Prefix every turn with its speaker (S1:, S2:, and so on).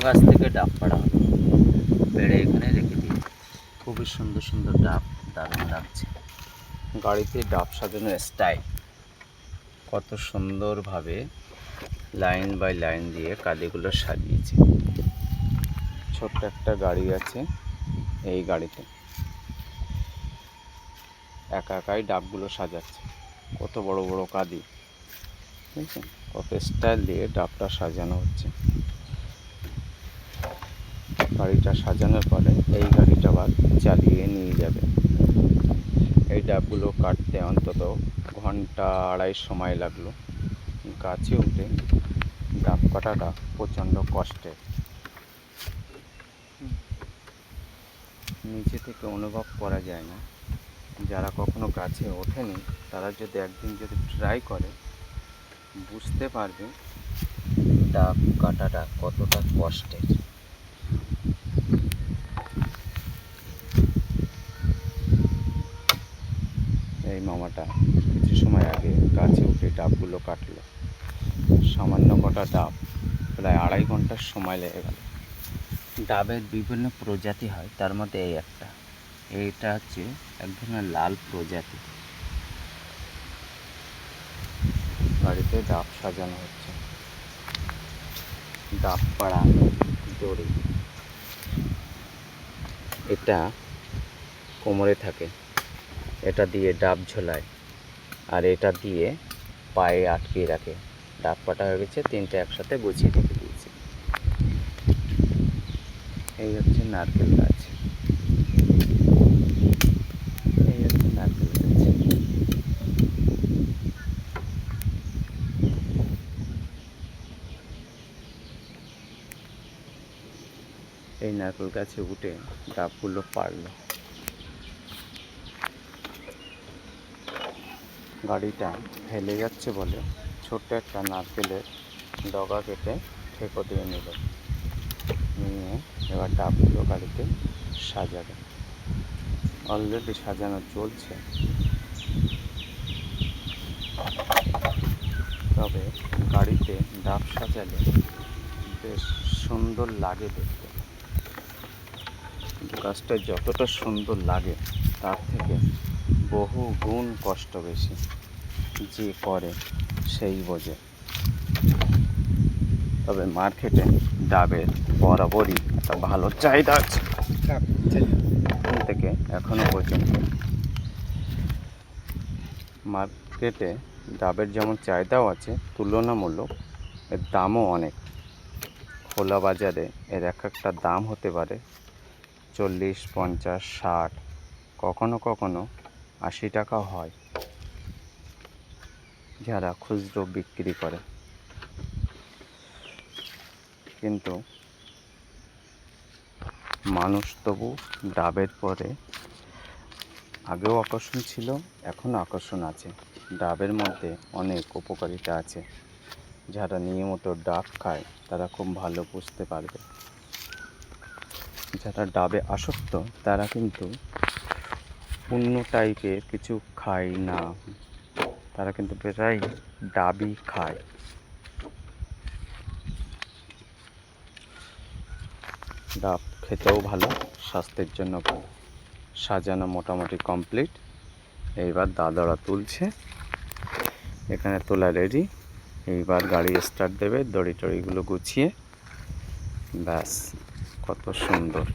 S1: গাছ থেকে ডাব পাড়া হলো, পেড়ে এখানে রেখে দিই। খুবই সুন্দর সুন্দর ডাব, দারুণ লাগছে। গাড়িতে ডাব সাজানোর স্টাইল কত সুন্দরভাবে লাইন বাই লাইন দিয়ে কালিগুলো সাজিয়েছে। ছোট্ট একটা গাড়ি আছে, এই গাড়িতে একা একাই ডাবগুলো সাজাচ্ছে। কত বড় বড় কাঁদি, বুঝছেন? কত স্টাইল দিয়ে ডাবটা সাজানো হচ্ছে। গাড়িটা সাজানোর পরে এই গাড়িটা আবার চালিয়ে নিয়ে যাবে। এই ডাবগুলো কাটতে অন্তত ঘন্টা আড়াই সময় লাগলো। গাছে উঠে ডাব কাটাটা প্রচণ্ড কষ্টের। নিচে থেকে অনুভব করা যায় না। যারা কখনো গাছে ওঠেনি তারা যদি একদিন যদি ট্রাই করে বুঝতে পারবে ডাব কাটাটা কতটা কষ্টের। এই মামাটা কিছু সময় আগে গাছে উঠে ডাবগুলো কাটলো। সামান্য কটা ডাব প্রায় আড়াই ঘন্টার সময় লেগে গেল। ডাবের বিভিন্ন প্রজাতি হয়, তার মধ্যে এই একটা, এইটা হচ্ছে এক ধরনের লাল প্রজাতি। গাড়িতে ডাব সাজানো হচ্ছে। ডাব পাড়া দড়ি, এটা কোমরে থাকে, এটা দিয়ে ডাব ঝোলায়, আর এটা দিয়ে পায়ে আটকে রাখে। ডাব কাটা হয়ে গেছে, তিনটে একসাথে গুছিয়ে রেখে দিয়েছে। এই হচ্ছে নারকেল গাছ, এই হচ্ছে নারকেল গাছ। এই নারকেল গাছে উঠে ডাবগুলো পারলো। গাড়িটা হেলে যাচ্ছে বলে ছোট্ট একটা নারকেলের ডগা কেটে ঠেকো দিয়ে নিল। নিয়ে এবার ডাবগুলো গাড়িতে সাজাবে। অলরেডি সাজানো চলছে, তবে গাড়িতে ডাব সাজালে বেশ সুন্দর লাগে দেখতে। কিন্তু গাছটা যতটা সুন্দর লাগে তার থেকে বহু গুণ কষ্ট বেশি। যে করে সেই বোঝে। তবে মার্কেটে ডাবের বরাবরই একটা ভালো চাহিদা আছে। এখন থেকে এখনো পর্যন্ত মার্কেটে ডাবের যেমন চাহিদাও আছে, তুলনামূলক এর দামও অনেক। খোলা বাজারে এর এক একটা দাম হতে পারে 40, 50, 60, কখনো কখনো 80 টাকা হয় যারা খুচরো বিক্রি করে। কিন্তু মানুষ তবু ডাবের পরে আগেও আকর্ষণ ছিল, এখনও আকর্ষণ আছে। ডাবের মধ্যে অনেক উপকারিতা আছে। যারা নিয়মিত ডাব খায় তারা খুব ভালো বুঝতে পারবে। যারা ডাবে আসক্ত তারা কিন্তু অন্য টাইপের কিছু খায় না, তারা কিন্তু প্রায় ডাবই খায়। ডাব খেতেও ভালো, স্বাস্থ্যের জন্য ভালো। সাজানো মোটামুটি কমপ্লিট। এইবার দাদারা তুলছে, এখানে তোলা রেডি। এইবার গাড়ি স্টার্ট দেবে, দড়ি টড়িগুলো গুছিয়ে। ব্যাস, কত সুন্দর।